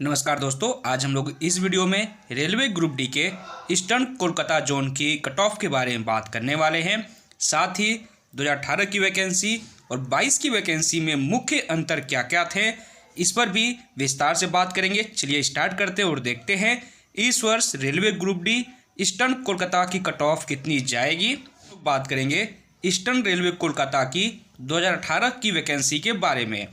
नमस्कार दोस्तों, आज हम लोग इस वीडियो में रेलवे ग्रुप डी के ईस्टर्न कोलकाता जोन की कट ऑफ के बारे में बात करने वाले हैं। साथ ही 2018 की वैकेंसी और 22 की वैकेंसी में मुख्य अंतर क्या क्या थे, इस पर भी विस्तार से बात करेंगे। चलिए स्टार्ट करते हैं और देखते हैं इस वर्ष railway group D eastern Kolkata की कट ऑफ कितनी जाएगी। तो बात करेंगे ईस्टर्न रेलवे कोलकाता की 2018 की वैकेंसी के बारे में।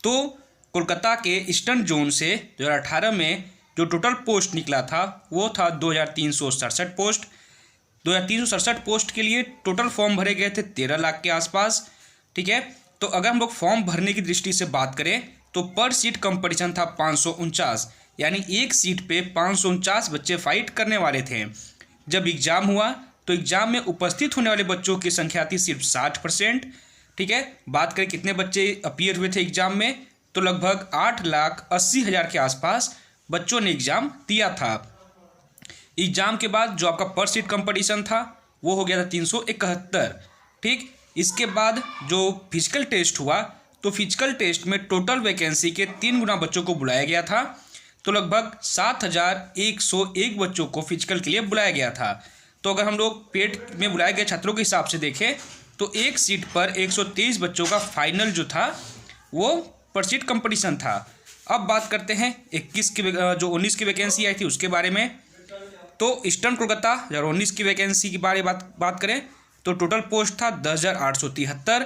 तो कोलकाता के ईस्टर्न जोन से 2018 में जो टोटल पोस्ट निकला था वो था 2367 पोस्ट। 2367 पोस्ट के लिए टोटल फॉर्म भरे गए थे 13 लाख के आसपास। ठीक है, तो अगर हम लोग फॉर्म भरने की दृष्टि से बात करें तो पर सीट कंपटीशन था 549, यानी एक सीट पे 549 बच्चे फाइट करने वाले थे। जब एग्ज़ाम हुआ तो एग्ज़ाम में उपस्थित होने वाले बच्चों की संख्या थी सिर्फ 60%। ठीक है, बात करें कितने बच्चे अपीयर हुए थे एग्ज़ाम में, तो लगभग 8,80,000 के आसपास बच्चों ने एग्ज़ाम दिया था। एग्ज़ाम के बाद जो आपका पर सीट कंपटीशन था वो हो गया था 371। ठीक, इसके बाद जो फिजिकल टेस्ट हुआ तो फिजिकल टेस्ट में टोटल वैकेंसी के 3 गुना बच्चों को बुलाया गया था। तो लगभग 7,101 बच्चों को फिजिकल के लिए बुलाया गया था। तो अगर हम लोग पेड में बुलाए गए छात्रों के हिसाब से देखें तो एक सीट पर 123 बच्चों का फाइनल जो था वो पर सीट कंपटीशन था। अब बात करते हैं 21 की जो 19 की वैकेंसी आई थी उसके बारे में। तो ईस्टर्न कोलकाता 2019 की वैकेंसी के बारे में बात करें तो टोटल पोस्ट था 10,873।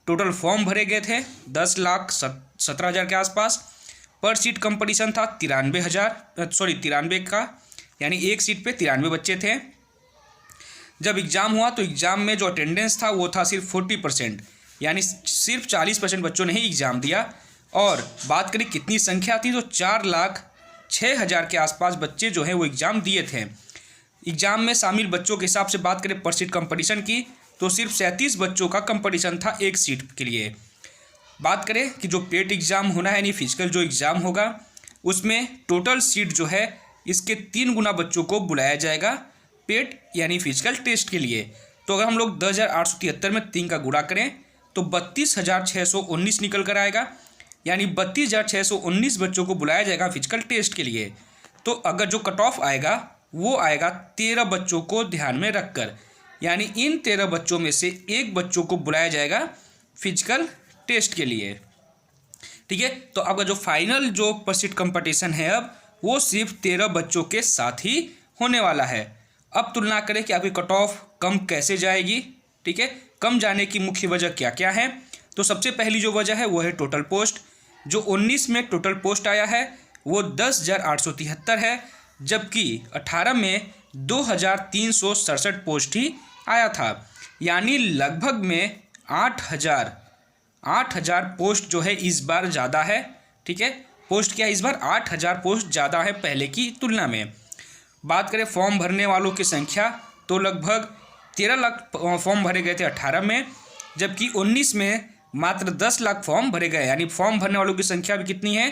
टोटल फॉर्म भरे गए थे 10,17,000 के आसपास। पर सीट कंपटीशन था 93 का, यानी एक सीट पे 93 बच्चे थे। जब एग्ज़ाम हुआ तो एग्ज़ाम में जो अटेंडेंस था वो था सिर्फ 40%, यानी सिर्फ 40% बच्चों ने ही एग्ज़ाम दिया। और बात करें कितनी संख्या थी तो 4,06,000 के आसपास बच्चे जो हैं वो एग्ज़ाम दिए थे। एग्ज़ाम में शामिल बच्चों के हिसाब से बात करें पर सीट कंपटीशन की तो सिर्फ 37 बच्चों का कंपटीशन था एक सीट के लिए। बात करें कि जो पेट एग्ज़ाम होना है यानी फिजिकल जो एग्ज़ाम होगा उसमें टोटल सीट जो है इसके 3 गुना बच्चों को बुलाया जाएगा पेट यानी फिजिकल टेस्ट के लिए। तो अगर हम लोग 10,873 में 3 का गुणा करें तो 32,619 निकल कर आएगा, यानी 32,619 बच्चों को बुलाया जाएगा फिजिकल टेस्ट के लिए। तो अगर जो कट ऑफ आएगा वो आएगा 13 बच्चों को ध्यान में रखकर, यानी इन 13 बच्चों में से एक बच्चों को बुलाया जाएगा फिजिकल टेस्ट के लिए। ठीक है, तो अब जो फाइनल जो पर सीट कंपटीशन है अब वो सिर्फ 13 बच्चों के साथ ही होने वाला है। अब तुलना करें कि आपकी कट ऑफ कम कैसे जाएगी। ठीक है, कम जाने की मुख्य वजह क्या क्या है। तो सबसे पहली जो वजह है वो है टोटल पोस्ट। जो 19 में टोटल पोस्ट आया है वो 10,873 है, जबकि 18 में 2,367 पोस्ट ही आया था, यानी लगभग में 8,000 पोस्ट जो है इस बार ज़्यादा है। ठीक है, पोस्ट क्या है इस बार 8,000 पोस्ट ज़्यादा है पहले की तुलना में। बात करें फॉर्म भरने वालों की संख्या तो लगभग 13 लाख फॉर्म भरे गए थे 18 में, जबकि 19 में मात्र 10 लाख फॉर्म भरे गए, यानी फॉर्म भरने वालों की संख्या भी कितनी है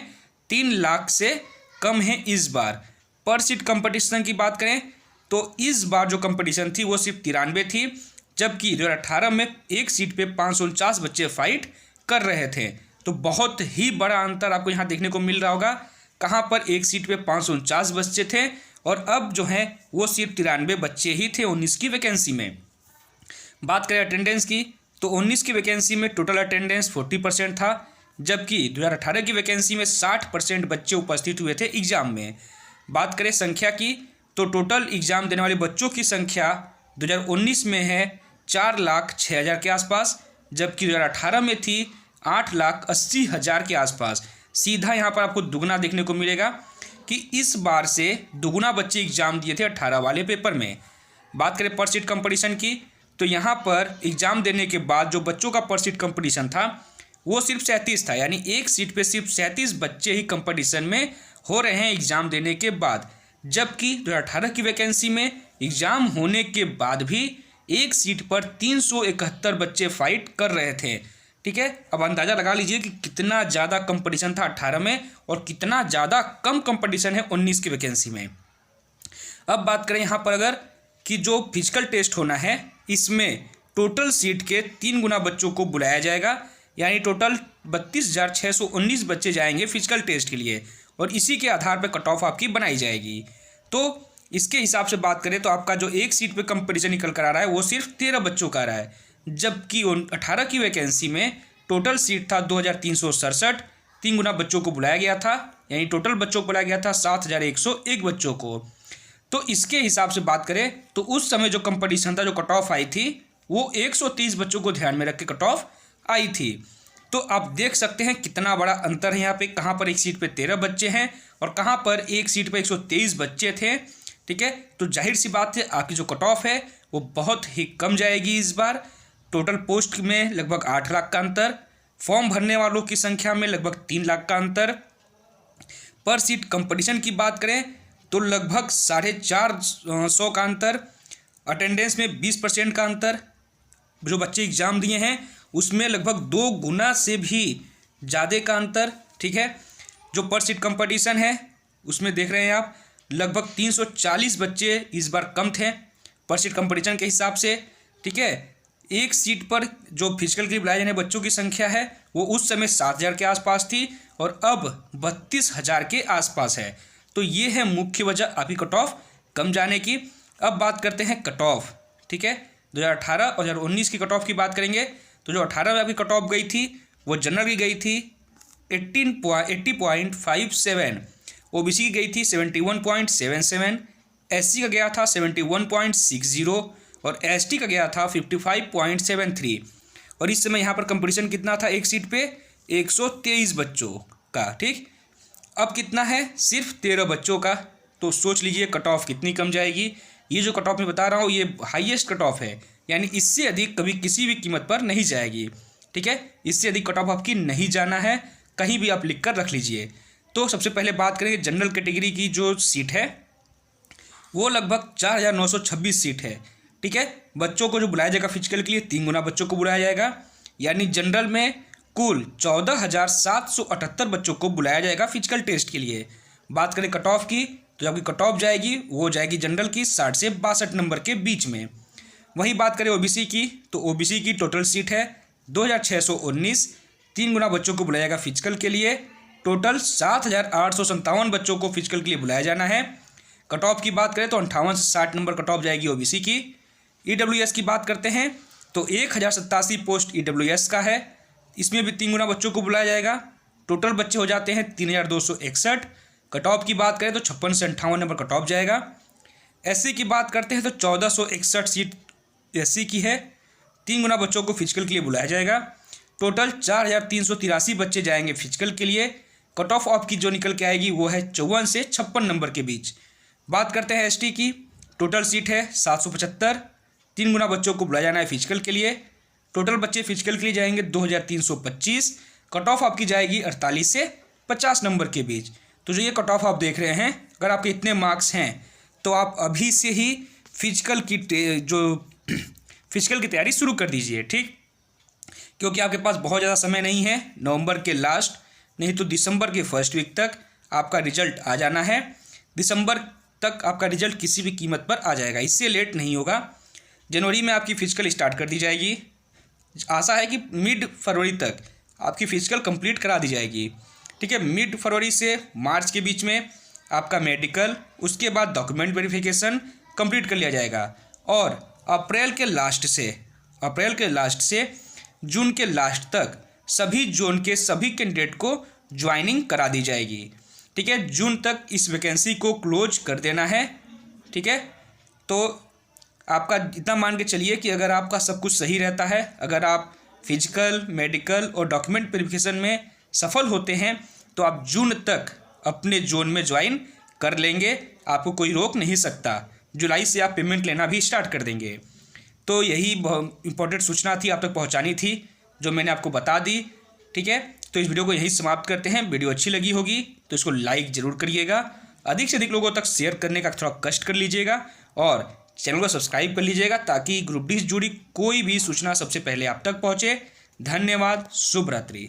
3 लाख से कम है इस बार। पर सीट कंपटीशन की बात करें तो इस बार जो कंपटीशन थी वो सिर्फ 93 थी, जबकि 2018 में एक सीट पे 549 बच्चे फाइट कर रहे थे। तो बहुत ही बड़ा अंतर आपको यहाँ देखने को मिल रहा होगा, कहाँ पर एक सीट पे 549 बच्चे थे और अब जो है वो सिर्फ 93 बच्चे ही थे 19 की वैकेंसी में। बात करें अटेंडेंस की तो 19 की वैकेंसी में टोटल अटेंडेंस 40% था, जबकि 2018 की वैकेंसी में 60% बच्चे उपस्थित हुए थे एग्ज़ाम में। बात करें संख्या की तो टोटल एग्ज़ाम देने वाले बच्चों की संख्या 2019 में है 4,06,000 के आसपास, जबकि 2018 में थी 8,80,000 के आसपास। सीधा यहाँ पर आपको दुगना देखने को मिलेगा कि इस बार से दुगुना बच्चे एग्ज़ाम दिए थे 18 वाले पेपर में। बात करें पर सीट कंपटीशन की तो यहाँ पर एग्ज़ाम देने के बाद जो बच्चों का पर सीट कंपटीशन था वो सिर्फ 37 था, यानी एक सीट पे सिर्फ 37 बच्चे ही कंपटीशन में हो रहे हैं एग्ज़ाम देने के बाद, जबकि 2018 की वैकेंसी में एग्ज़ाम होने के बाद भी एक सीट पर 371 बच्चे फाइट कर रहे थे। ठीक है, अब अंदाज़ा लगा लीजिए कि कितना ज़्यादा कंपटीशन था 18 में और कितना ज़्यादा कम कंपटीशन है 19 की वैकेंसी में। अब बात करें यहाँ पर अगर कि जो फिजिकल टेस्ट होना है इसमें टोटल सीट के 3 गुना बच्चों को बुलाया जाएगा, यानी टोटल 32,619 बच्चे जाएंगे फिजिकल टेस्ट के लिए और इसी के आधार पर कट ऑफ आपकी बनाई जाएगी। तो इसके हिसाब से बात करें तो आपका जो एक सीट पे कंपटीशन निकल कर आ रहा है वो सिर्फ 13 बच्चों का आ रहा है, जबकि 18 की वैकेंसी में टोटल सीट था 2367, 3 गुना बच्चों को बुलाया गया था, यानी टोटल बच्चों को बुलाया गया था 7101 बच्चों को। तो इसके हिसाब से बात करें तो उस समय जो कंपटीशन था, जो कट ऑफ आई थी वो 130 बच्चों को ध्यान में रख के कट ऑफ आई थी। तो आप देख सकते हैं कितना बड़ा अंतर है यहाँ पे, कहाँ पर एक सीट पे 13 बच्चे हैं और कहाँ पर एक सीट पे 123 बच्चे थे। ठीक है, तो जाहिर सी बात है आपकी जो कट ऑफ है वो बहुत ही कम जाएगी इस बार। टोटल पोस्ट में लगभग 8 लाख का अंतर, फॉर्म भरने वालों की संख्या में लगभग 3 लाख का अंतर, पर सीट कंपटीशन की बात करें तो लगभग 450 का अंतर, अटेंडेंस में 20% का अंतर, जो बच्चे एग्ज़ाम दिए हैं उसमें लगभग 2 गुना से भी ज़्यादा का अंतर। ठीक है, जो पर सीट कंपटीशन है उसमें देख रहे हैं आप लगभग 340 बच्चे इस बार कम थे पर सीट कंपटीशन के हिसाब से। ठीक है, एक सीट पर जो फिजिकल के लिए बुलाए जाने बच्चों की संख्या है वो उस समय 7000 के आसपास थी और अब 32,000 के आसपास है। तो ये है मुख्य वजह आपकी कट ऑफ कम जाने की। अब बात करते हैं कट ऑफ। ठीक है, 2018 और 2019 की कट ऑफ की बात करेंगे तो जो 18 में आपकी कट ऑफ गई थी वो जनरल की गई थी 80.57, ओबीसी की गई थी 71.77, एससी का गया था 71.60 और एसटी का गया था 55.73। और इस समय यहाँ पर कंपटीशन कितना था एक सीट पे 123 बच्चों का। ठीक, अब कितना है सिर्फ 13 बच्चों का। तो सोच लीजिए कट ऑफ कितनी कम जाएगी। ये जो कट ऑफ मैं बता रहा हूँ ये हाईएस्ट कट ऑफ है, यानी इससे अधिक कभी किसी भी कीमत पर नहीं जाएगी। ठीक है, इससे अधिक कट ऑफ आपकी नहीं जाना है, कहीं भी आप लिख कर रख लीजिए। तो सबसे पहले बात करेंगे जनरल कैटेगरी की जो सीट है वो लगभग 4926 सीट है। ठीक है, बच्चों को जो बुलाया जाएगा फिजिकल के लिए 3 गुना बच्चों को बुलाया जाएगा, यानी जनरल में कुल 14,778 बच्चों को बुलाया जाएगा फिजिकल टेस्ट के लिए। बात करें कट ऑफ की तो आपकी कट ऑफ जाएगी वो जाएगी जनरल की 60 से 62 नंबर के बीच में। वहीं बात करें ओबीसी की तो ओबीसी की टोटल सीट है 2619, 3 गुना बच्चों को बुलाया जाएगा फिजिकल के लिए, टोटल 7,857 बच्चों को फिजिकल के लिए बुलाया जाना है। कट ऑफ की बात करें तो 58 से 60 नंबर कट ऑफ जाएगी ओबीसी की। ईडब्ल्यूएस की बात करते हैं तो 1087 पोस्ट ईडब्ल्यूएस का है, इसमें भी 3 गुना बच्चों को बुलाया जाएगा, टोटल बच्चे हो जाते हैं 3261। कट ऑफ की बात करें तो 56 से 58 नंबर कट ऑफ जाएगा। एससी की बात करते हैं तो 1461 सीट एससी की है, 3 गुना बच्चों को फिजिकल के लिए बुलाया जाएगा, टोटल 4383 बच्चे जाएंगे फिजिकल के लिए। कट ऑफ आपकी जो निकल के आएगी वो है 54 से 56 नंबर के बीच। बात करते हैं एसटी की, टोटल सीट है 775, 3 गुना बच्चों को बुलाया जाना है फिजिकल के लिए, टोटल बच्चे फिजिकल के लिए जाएंगे 2325। कट ऑफ आपकी जाएगी 48 से 50 नंबर के बीच। तो जो ये कट ऑफ आप देख रहे हैं, अगर आपके इतने मार्क्स हैं तो आप अभी से ही फिजिकल की तैयारी शुरू कर दीजिए। ठीक, क्योंकि आपके पास बहुत ज़्यादा समय नहीं है, नवंबर के लास्ट नहीं तो दिसंबर के फर्स्ट वीक तक आपका रिजल्ट आ जाना है। दिसंबर तक आपका रिजल्ट किसी भी कीमत पर आ जाएगा, इससे लेट नहीं होगा। जनवरी में आपकी फिजिकल स्टार्ट कर दी जाएगी, आशा है कि मिड फरवरी तक आपकी फिजिकल कंप्लीट करा दी जाएगी। ठीक है, मिड फरवरी से मार्च के बीच में आपका मेडिकल, उसके बाद डॉक्यूमेंट वेरिफिकेशन कंप्लीट कर लिया जाएगा और अप्रैल के लास्ट से जून के लास्ट तक सभी जोन के सभी कैंडिडेट को ज्वाइनिंग करा दी जाएगी। ठीक है, जून तक इस वैकेंसी को क्लोज कर देना है। ठीक है, तो आपका इतना मान के चलिए कि अगर आपका सब कुछ सही रहता है, अगर आप फिजिकल, मेडिकल और डॉक्यूमेंट वेरिफिकेशन में सफल होते हैं तो आप जून तक अपने जोन में ज्वाइन कर लेंगे, आपको कोई रोक नहीं सकता। जुलाई से आप पेमेंट लेना भी स्टार्ट कर देंगे। तो यही इंपॉर्टेंट सूचना थी, आप तक पहुंचानी थी, जो मैंने आपको बता दी। ठीक है, तो इस वीडियो को यहीं समाप्त करते हैं। वीडियो अच्छी लगी होगी तो इसको लाइक ज़रूर करिएगा, अधिक से अधिक लोगों तक शेयर करने का थोड़ा कष्ट कर लीजिएगा और चैनल को सब्सक्राइब कर लीजिएगा ताकि ग्रुप डी से जुड़ी कोई भी सूचना सबसे पहले आप तक पहुँचे। धन्यवाद, शुभ रात्रि।